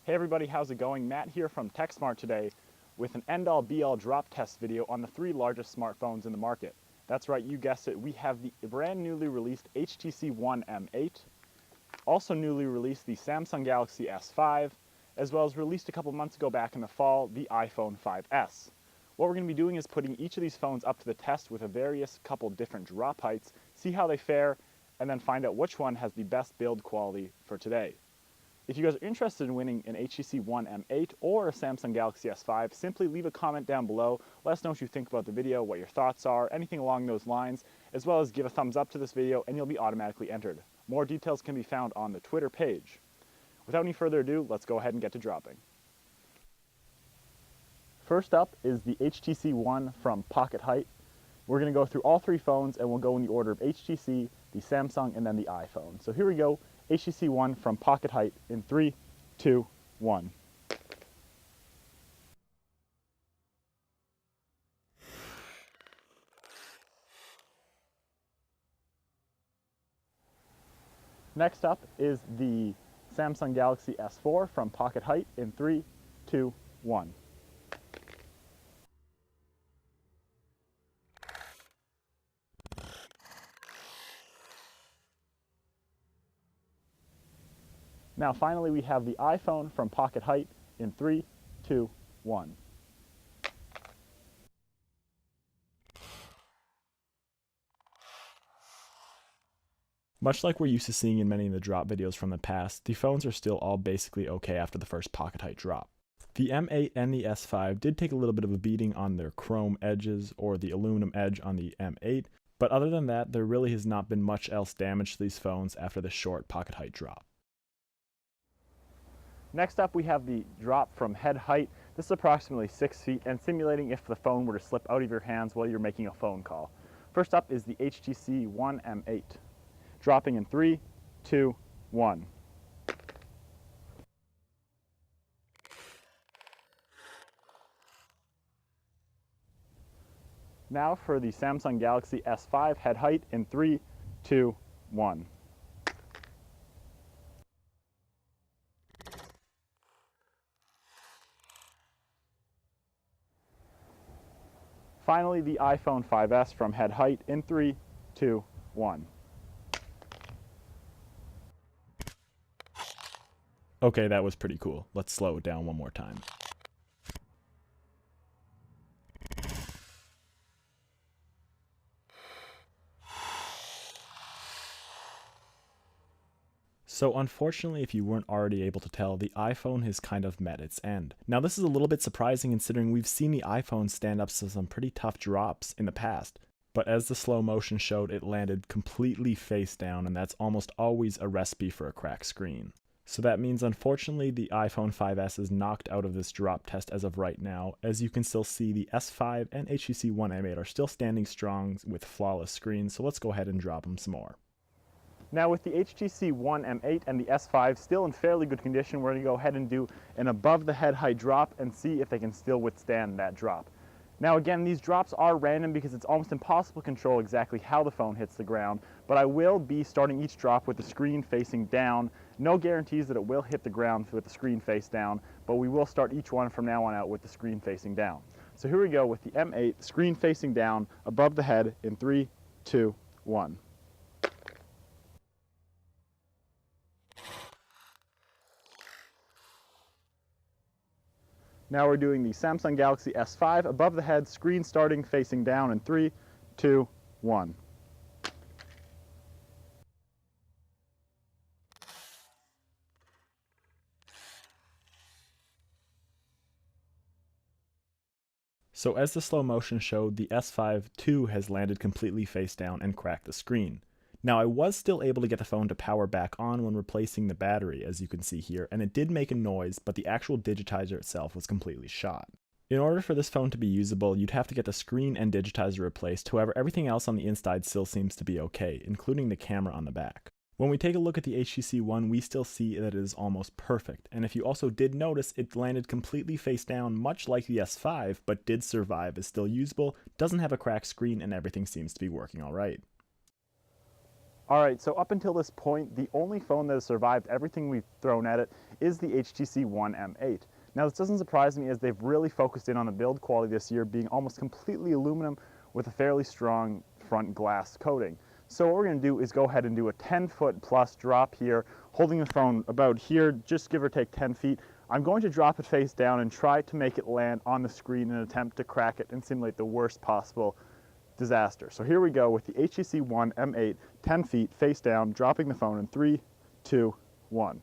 Hey everybody, how's it going? Matt here from TechSmart today with an end-all be-all drop test video on the 3 largest smartphones in the market. That's right, you guessed it, we have the brand newly released HTC One M8, also newly released the Samsung Galaxy S5, as well as released a couple months ago back in the fall, the iPhone 5S. What we're going to be doing is putting each of these phones up to the test with a various couple different drop heights, see how they fare, and then find out which one has the best build quality for today. If you guys are interested in winning an HTC One M8 or a Samsung Galaxy S5, simply leave a comment down below. Let us know what you think about the video, what your thoughts are, anything along those lines, as well as give a thumbs up to this video and you'll be automatically entered. More details can be found on the Twitter page. Without any further ado, let's go ahead and get to dropping. First up is the HTC One from Pocket Height. We're going to go through all 3 phones and we'll go in the order of HTC, the Samsung, and then the iPhone. So here we go. HTC One from Pocket Height in 3, 2, 1. Next up is the Samsung Galaxy S4 from Pocket Height in 3, 2, 1. Now finally we have the iPhone from Pocket Height in 3, 2, 1. Much like we're used to seeing in many of the drop videos from the past, the phones are still all basically okay after the first Pocket Height drop. The M8 and the S5 did take a little bit of a beating on their chrome edges or the aluminum edge on the M8, but other than that, there really has not been much else damage to these phones after the short Pocket Height drop. Next up we have the drop from head height. This is approximately 6 feet and simulating if the phone were to slip out of your hands while you're making a phone call. First up is the HTC One M8. Dropping in 3, 2, 1. Now for the Samsung Galaxy S5 head height in 3, 2, 1. Finally, the iPhone 5S from head height in 3, 2, 1. Okay, that was pretty cool. Let's slow it down one more time. So unfortunately, if you weren't already able to tell, the iPhone has kind of met its end. Now this is a little bit surprising considering we've seen the iPhone stand up to some pretty tough drops in the past. But as the slow motion showed, it landed completely face down, and that's almost always a recipe for a cracked screen. So that means unfortunately the iPhone 5S is knocked out of this drop test as of right now. As you can still see, the S5 and HTC One M8 are still standing strong with flawless screens, so let's go ahead and drop them some more. Now with the HTC One M8 and the S5 still in fairly good condition, we're going to go ahead and do an above the head height drop and see if they can still withstand that drop. Now again, these drops are random because it's almost impossible to control exactly how the phone hits the ground, but I will be starting each drop with the screen facing down. No guarantees that it will hit the ground with the screen face down, but we will start each one from now on out with the screen facing down. So here we go with the M8, screen facing down, above the head in 3, 2, 1. Now we're doing the Samsung Galaxy S5 above the head, screen starting facing down in 3, 2, 1. So as the slow motion showed, the S5 too has landed completely face down and cracked the screen. Now I was still able to get the phone to power back on when replacing the battery, as you can see here, and it did make a noise, but the actual digitizer itself was completely shot. In order for this phone to be usable, you'd have to get the screen and digitizer replaced, however everything else on the inside still seems to be okay, including the camera on the back. When we take a look at the HTC One, we still see that it is almost perfect, and if you also did notice, it landed completely face down, much like the S5, but did survive, is still usable, doesn't have a cracked screen, and everything seems to be working alright. Alright, so up until this point, the only phone that has survived everything we've thrown at it is the HTC One M8. Now this doesn't surprise me as they've really focused in on the build quality this year, being almost completely aluminum with a fairly strong front glass coating. So what we're going to do is go ahead and do a 10-foot plus drop here, holding the phone about here, just give or take 10 feet. I'm going to drop it face down and try to make it land on the screen in an attempt to crack it and simulate the worst possible disaster. So here we go with the HTC One M8, 10 feet, face down, dropping the phone in 3, 2, 1.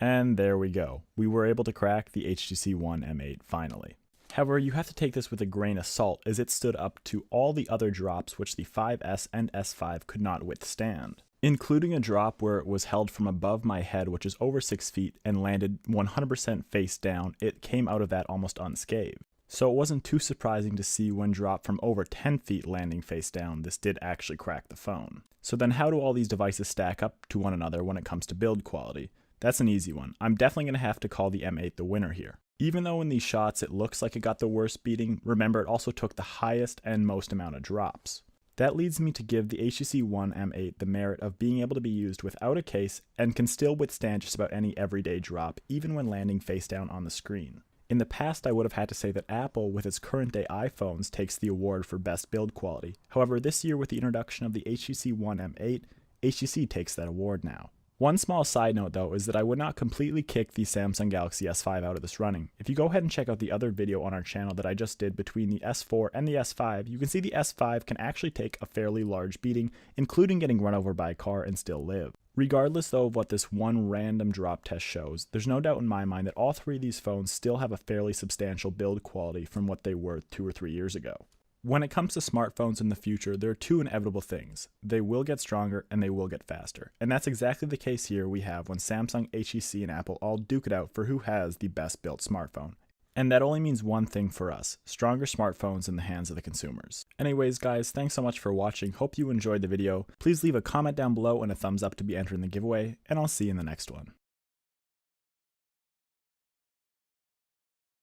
And there we go. We were able to crack the HTC One M8 finally. However, you have to take this with a grain of salt as it stood up to all the other drops which the 5S and S5 could not withstand, including a drop where it was held from above my head, which is over 6 feet, and landed 100% face down. It came out of that almost unscathed. So it wasn't too surprising to see when dropped from over 10 feet landing face down, this did actually crack the phone. So then how do all these devices stack up to one another when it comes to build quality? That's an easy one. I'm definitely going to have to call the M8 the winner here. Even though in these shots it looks like it got the worst beating, remember it also took the highest and most amount of drops. That leads me to give the HTC One M8 the merit of being able to be used without a case and can still withstand just about any everyday drop, even when landing face down on the screen. In the past, I would have had to say that Apple, with its current day iPhones, takes the award for best build quality. However, this year with the introduction of the HTC One M8, HTC takes that award now. One small side note though is that I would not completely kick the Samsung Galaxy S5 out of this running. If you go ahead and check out the other video on our channel that I just did between the S4 and the S5, you can see the S5 can actually take a fairly large beating, including getting run over by a car and still live. Regardless though of what this one random drop test shows, there's no doubt in my mind that all three of these phones still have a fairly substantial build quality from what they were 2 or 3 years ago. When it comes to smartphones in the future, there are two inevitable things. They will get stronger and they will get faster. And that's exactly the case here we have when Samsung, HTC, and Apple all duke it out for who has the best built smartphone. And that only means one thing for us: stronger smartphones in the hands of the consumers. Anyways guys, thanks so much for watching. Hope you enjoyed the video. Please leave a comment down below and a thumbs up to be entered in the giveaway, and I'll see you in the next one.